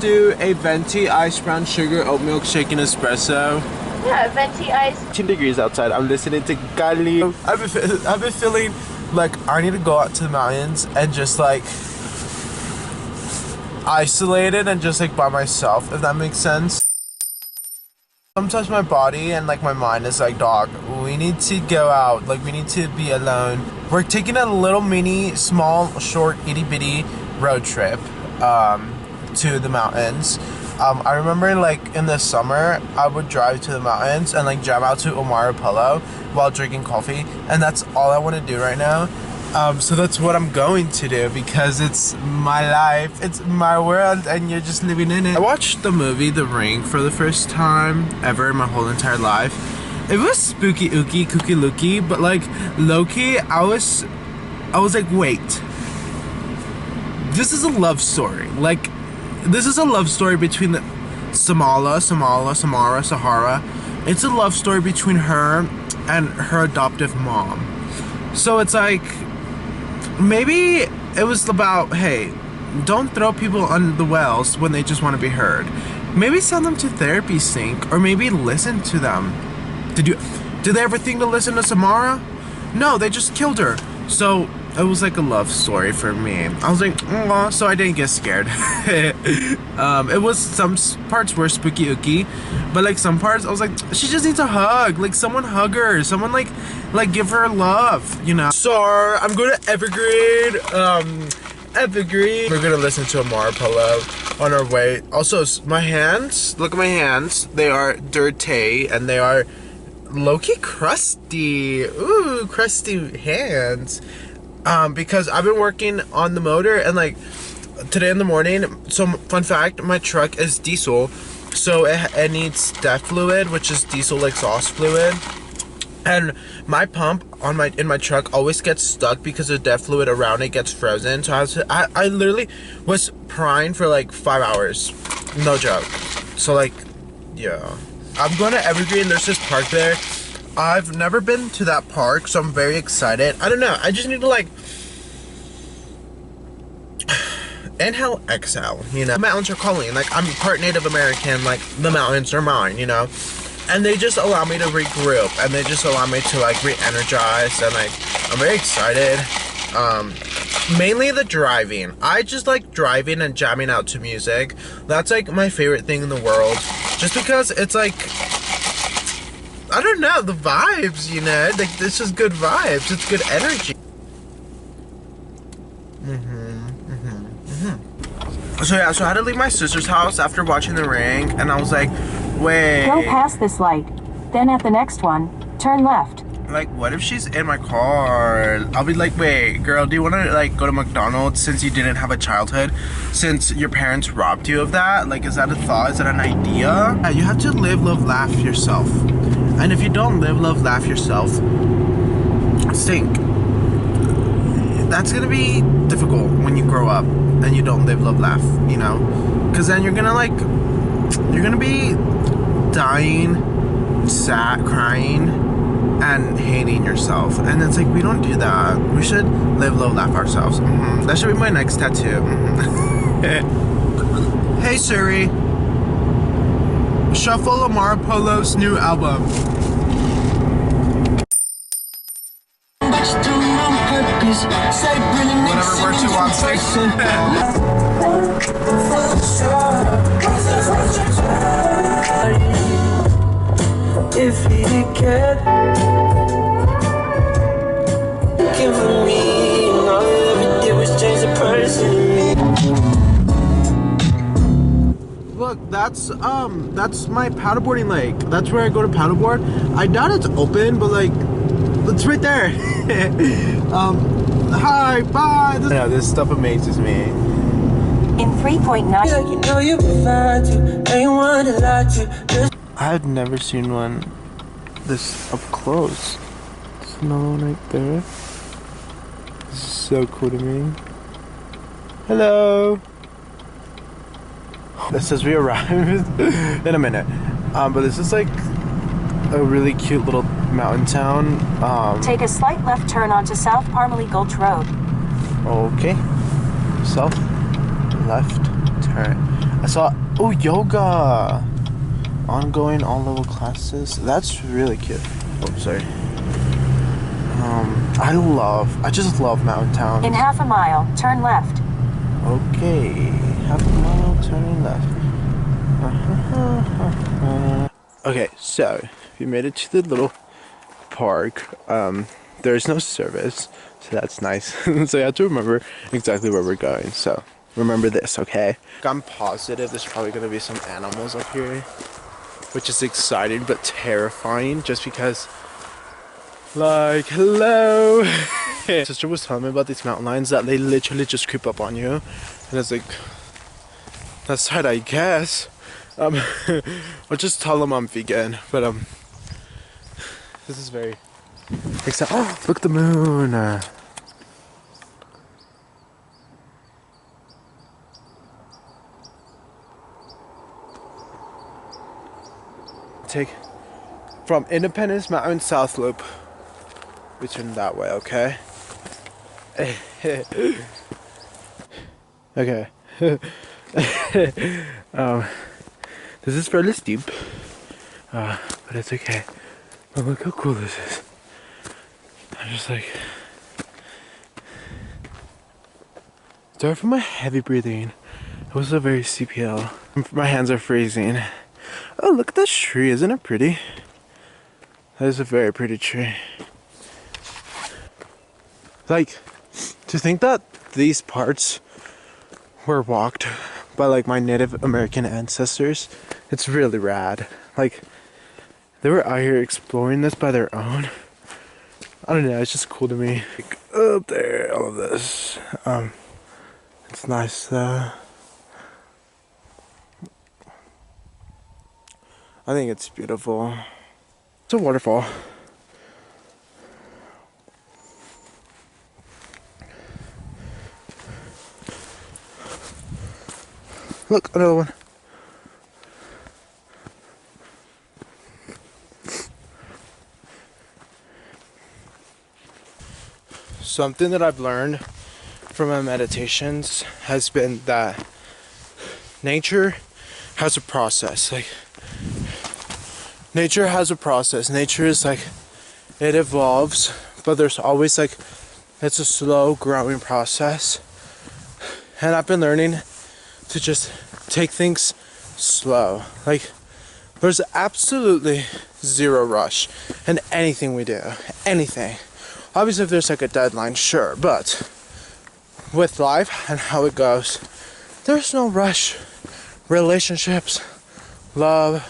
do a venti iced brown sugar oat milk shaken espresso. Yeah, venti ice. 10 degrees outside. I'm listening to Kali. I've been feeling like I need to go out to the mountains and just like isolated and just like by myself, if that makes sense. Sometimes my body and like my mind is like, dog, we need to go out, like we need to be alone. We're taking a little mini, small, short, itty bitty road trip to the mountains. I remember like in the summer I would drive to the mountains and like drive out to Omar Polo while drinking coffee, and that's all I want to do right now. So that's what I'm going to do because it's my life, it's my world, and you're just living in it. I watched the movie The Ring for the first time ever in my whole entire life. It was spooky ooky kooky looky, but like low-key I was like, wait, this is a love story. Like, this is a love story between Samara. It's a love story between her and her adoptive mom. So it's like, maybe it was about, hey, don't throw people on the wells when they just want to be heard. Maybe send them to therapy sync, or maybe listen to them. Did they ever think to listen to Samara? No, they just killed her. So it was like a love story for me. I was like, aw, so I didn't get scared. It was, some parts were spooky ooky, but like some parts I was like, she just needs a hug. Like someone hug her, someone like give her love, you know. So I'm going to Evergreen. We're gonna listen to Amar Polo on our way. Also, my hands, look at my hands. They are dirty and they are low-key crusty. Ooh, crusty hands. Because I've been working on the motor, and like today in the morning, so fun fact, my truck is diesel, so it needs DEF fluid, which is diesel exhaust fluid, and my pump in my truck always gets stuck because the DEF fluid around it gets frozen. So I literally was prying for like 5 hours, no joke. So like, yeah, I'm going to Evergreen. There's this park there. I've never been to that park, so I'm very excited. I don't know, I just need to like inhale, exhale, you know. The mountains are calling. Like, I'm part Native American, like the mountains are mine, you know. And they just allow me to regroup, and they just allow me to like re-energize, and like I'm very excited. Mainly the driving. I just like driving and jamming out to music. That's like my favorite thing in the world, just because it's like, I don't know, the vibes, you know, like this is good vibes, it's good energy. So yeah, so I had to leave my sister's house after watching The Ring, and I was like, wait. Go past this light, then at the next one, turn left. Like, what if she's in my car? I'll be like, wait, girl, do you want to like go to McDonald's since you didn't have a childhood? Since your parents robbed you of that? Like, is that a thought? Is that an idea? Yeah, you have to live, love, laugh yourself. And if you don't live, love, laugh yourself, stink. That's gonna be difficult when you grow up and you don't live, love, laugh, you know? Because then you're gonna be dying, sad, crying, and hating yourself. And it's like, we don't do that. We should live, love, laugh ourselves. That should be my next tattoo. Hey Siri, shuffle Amar Polo's new album. Whatever works you want, if he can give me, all you ever did was change the person in me. Look, that's my paddleboarding lake. That's where I go to paddleboard. I doubt it's open, but like, it's right there. Hi, bye. Yeah, this stuff amazes me. In 3.9. You know you provide to, ain't one to lie to. I've never seen one this up close. There's another one right there. This is so cool to me. Hello. It says we arrived in a minute. But this is like a really cute little mountain town. Take a slight left turn onto South Parmalee Gulch Road. Okay. South left turn. I saw, oh, yoga. Ongoing all-level classes. That's really cute. Oh, sorry. I just love mountain towns. In half a mile, turn left. Okay, half a mile, turn left. Okay, so we made it to the little park. There's no service, so that's nice. So you have to remember exactly where we're going. So remember this, okay? I'm positive there's probably gonna be some animals up here, which is exciting but terrifying just because, like, hello. Sister was telling me about these mountain lions that they literally just creep up on you, and it's like, that's right, I guess. I'll just tell them I'm vegan, but this is very exciting. Oh, look at the moon. Take from Independence Mountain South Loop. We turn that way, okay? Okay. This is fairly steep, but it's okay. But look how cool this is. I'm just like, sorry for my heavy breathing. It was a very steep hill. My hands are freezing. Oh, look at that tree, isn't it pretty? That is a very pretty tree. Like, to think that these parts were walked by like my Native American ancestors, it's really rad. Like, they were out here exploring this by their own. I don't know, it's just cool to me. Like, up there, all of this. It's nice though. I think it's beautiful. It's a waterfall. Look, another one. Something that I've learned from my meditations has been that nature has a process. Like, nature has a process. Nature is like, it evolves, but there's always like, it's a slow growing process. And I've been learning to just take things slow. Like, there's absolutely zero rush in anything we do. Anything. Obviously, if there's like a deadline, sure, but with life and how it goes, there's no rush. Relationships, love,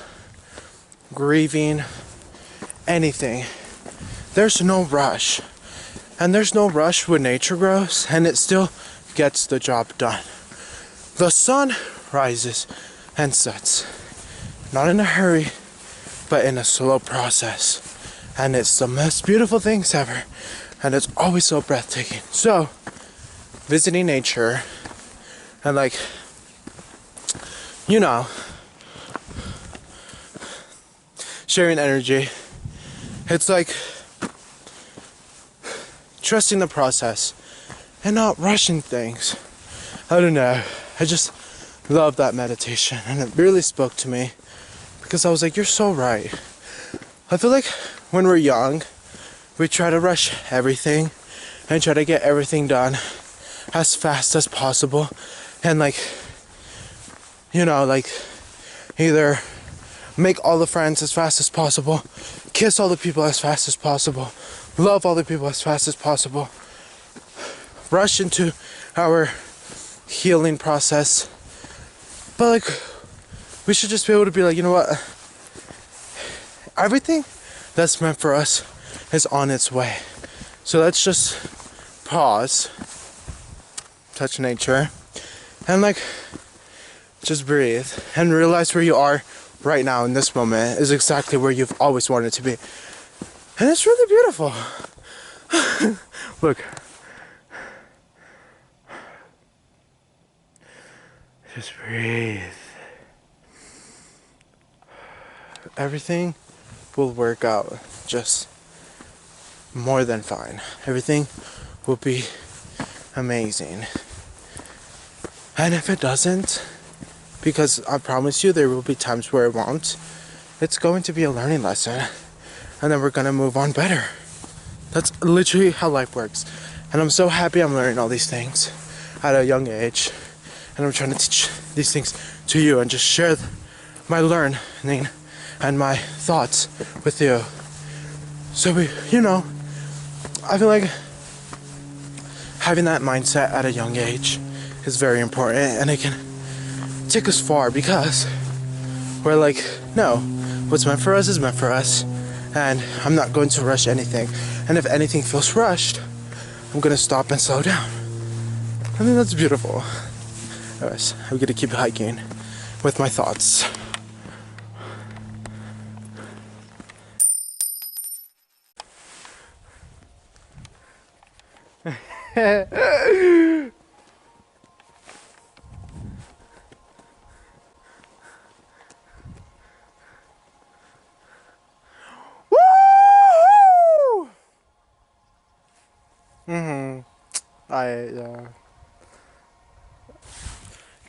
grieving, anything. There's no rush. And there's no rush when nature grows, and it still gets the job done. The sun rises and sets. Not in a hurry, but in a slow process. And it's the most beautiful things ever. And it's always so breathtaking. So, visiting nature and like, you know, sharing energy. It's like trusting the process and not rushing things. I don't know. I just love that meditation, and it really spoke to me because I was like, you're so right. I feel like when we're young, we try to rush everything and try to get everything done as fast as possible, and like, you know, like either make all the friends as fast as possible, kiss all the people as fast as possible, love all the people as fast as possible, rush into our healing process. But like, we should just be able to be like, you know what, everything that's meant for us is on its way. So let's just pause, touch nature, and like just breathe and realize where you are right now in this moment is exactly where you've always wanted to be. And it's really beautiful. Look. Just breathe. Everything will work out just more than fine. Everything will be amazing. And if it doesn't, because I promise you there will be times where it won't. It's going to be a learning lesson, and then we're gonna move on better. That's literally how life works. And I'm so happy I'm learning all these things at a young age. And I'm trying to teach these things to you and just share my learning and my thoughts with you. So I feel like having that mindset at a young age is very important, and it can take us far because we're like, no, what's meant for us is meant for us, and I'm not going to rush anything. And if anything feels rushed, I'm gonna stop and slow down. I think that's beautiful. Anyways, I'm gonna keep hiking with my thoughts. Woo!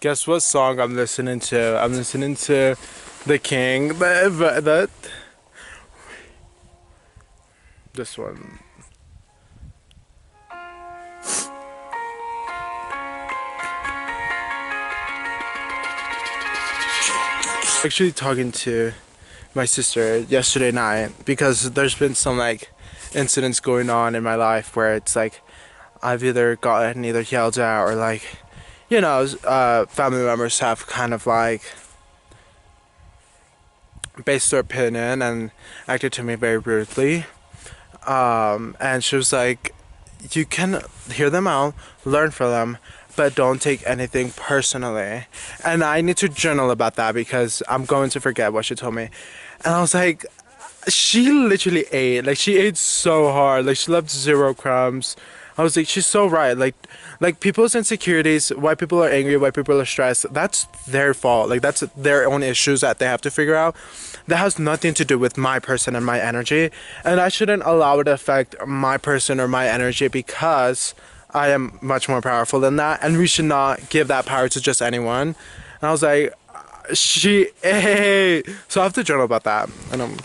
Guess what song I'm listening to? I'm listening to The King. This one. Actually talking to my sister yesterday night because there's been some like incidents going on in my life where it's like I've either gotten yelled at or like family members have kind of like based their opinion and acted to me very rudely. And she was like, you can hear them out, learn from them, but don't take anything personally. And I need to journal about that because I'm going to forget what she told me. And I was like, she literally ate. Like, she ate so hard. Like, she left 0 crumbs. I was like, she's so right. Like people's insecurities, why people are angry, why people are stressed, that's their fault. Like, that's their own issues that they have to figure out. That has nothing to do with my person and my energy. And I shouldn't allow it to affect my person or my energy because I am much more powerful than that. And we should not give that power to just anyone. And I was like, she ate. So I have to journal about that. And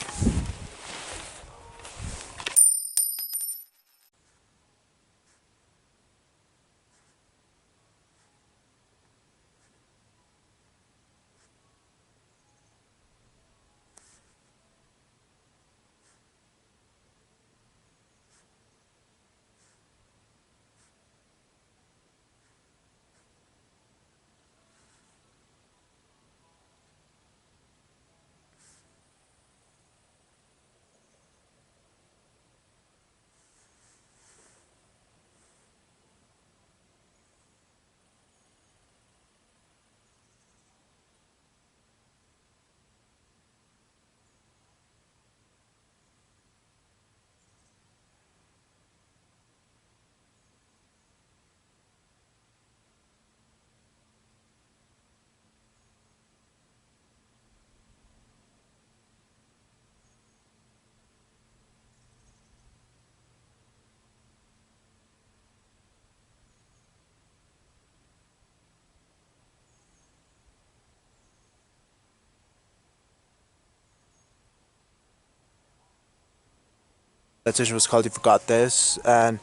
that session was called You Forgot This, and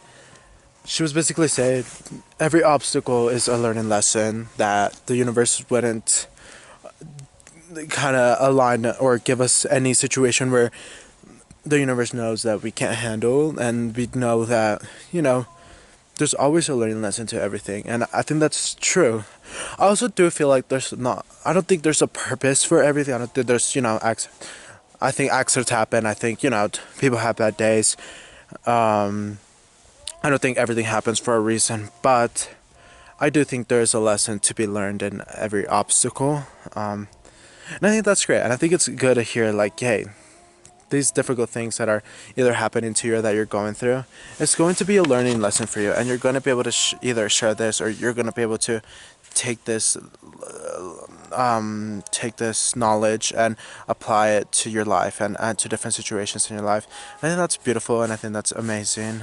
she was basically saying every obstacle is a learning lesson that the universe wouldn't kind of align or give us any situation where the universe knows that we can't handle, and we know that there's always a learning lesson to everything, and I think that's true. I also do feel like I don't think there's a purpose for everything. I don't think there's acts. I think accidents happen. I think people have bad days. I don't think everything happens for a reason, but I do think there is a lesson to be learned in every obstacle. And I think that's great. And I think it's good to hear like, hey, these difficult things that are either happening to you or that you're going through, it's going to be a learning lesson for you, and you're going to be able to either share this, or you're going to be able to take this knowledge and apply it to your life and to different situations in your life. I think that's beautiful, and I think that's amazing.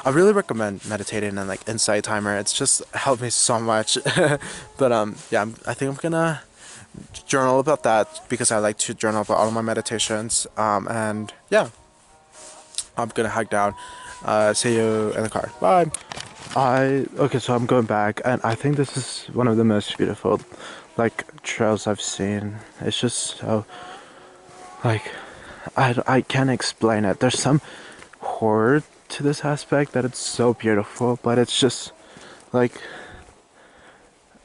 I really recommend meditating and like Insight Timer. It's just helped me so much. But yeah, I think I'm gonna journal about that because I like to journal about all of my meditations. And yeah, I'm gonna hike down. See you in the car. Bye. Okay, so I'm going back, and I think this is one of the most beautiful like trails I've seen. It's just so like I can't explain it. There's some horror to this aspect that it's so beautiful, but it's just like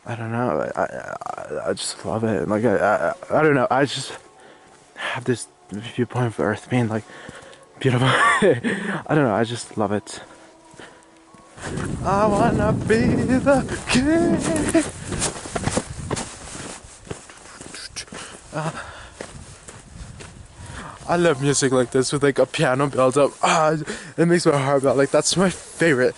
I don't know. I just love it. Like I don't know. I just have this viewpoint of Earth being like beautiful. I don't know. I just love it. I wanna be the king. I love music like this with like a piano build up. It makes my heart melt. Like that's my favorite.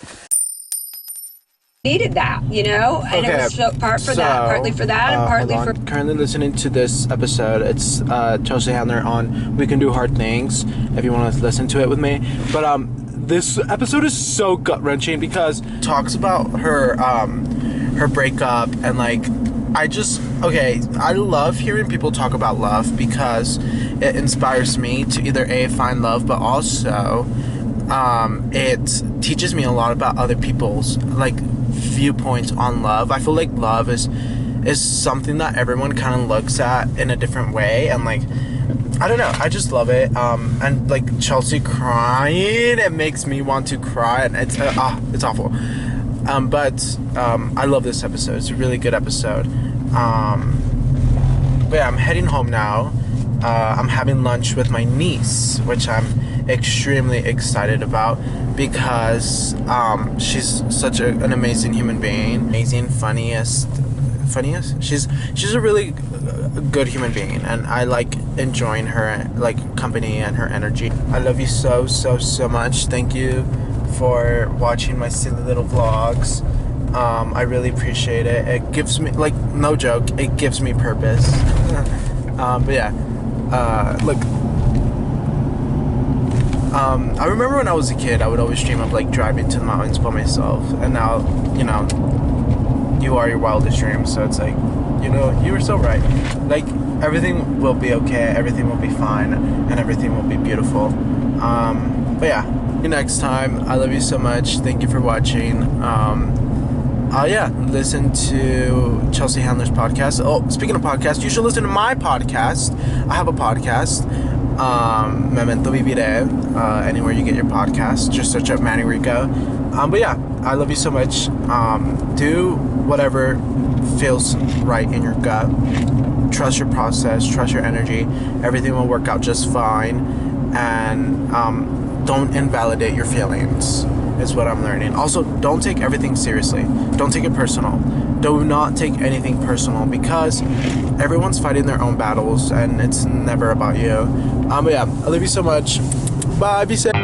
Needed that, and it was partly for that, and partly for. Currently listening to this episode. It's Chelsea Handler on We Can Do Hard Things. If you want to listen to it with me, but this episode is so gut wrenching because it talks about her breakup and like I love hearing people talk about love because it inspires me to either find love, but also it teaches me a lot about other people's like viewpoints on love. I feel like love is something that everyone kind of looks at in a different way, and like I don't know, I just love it. And like Chelsea crying, it makes me want to cry, and it's awful. But I love this episode. It's a really good episode. But yeah, I'm heading home now. I'm having lunch with my niece, which I'm extremely excited about because she's such an amazing human being. Amazing, funniest. She's a really good human being, and I like enjoying her like company and her energy. I love you so much. Thank you for watching my silly little vlogs. I really appreciate it. It gives me, like, no joke, it gives me purpose. But yeah, look, I remember when I was a kid, I would always dream of like driving to the mountains by myself, and now, you are your wildest dreams. So it's like, you were so right. Like, everything will be okay, everything will be fine, and everything will be beautiful. But yeah, see you next time. I love you so much. Thank you for watching. Yeah, listen to Chelsea Handler's podcast. Oh, speaking of podcasts, you should listen to my podcast. I have a podcast, Memento Vivire, anywhere you get your podcast. Just search up Manny Rico. But yeah, I love you so much. Do whatever feels right in your gut. Trust your process, trust your energy. Everything will work out just fine. And don't invalidate your feelings, is what I'm learning. Also, don't take everything seriously. Don't take it personal. Do not take anything personal because everyone's fighting their own battles and it's never about you. But yeah, I love you so much. Bye, be safe.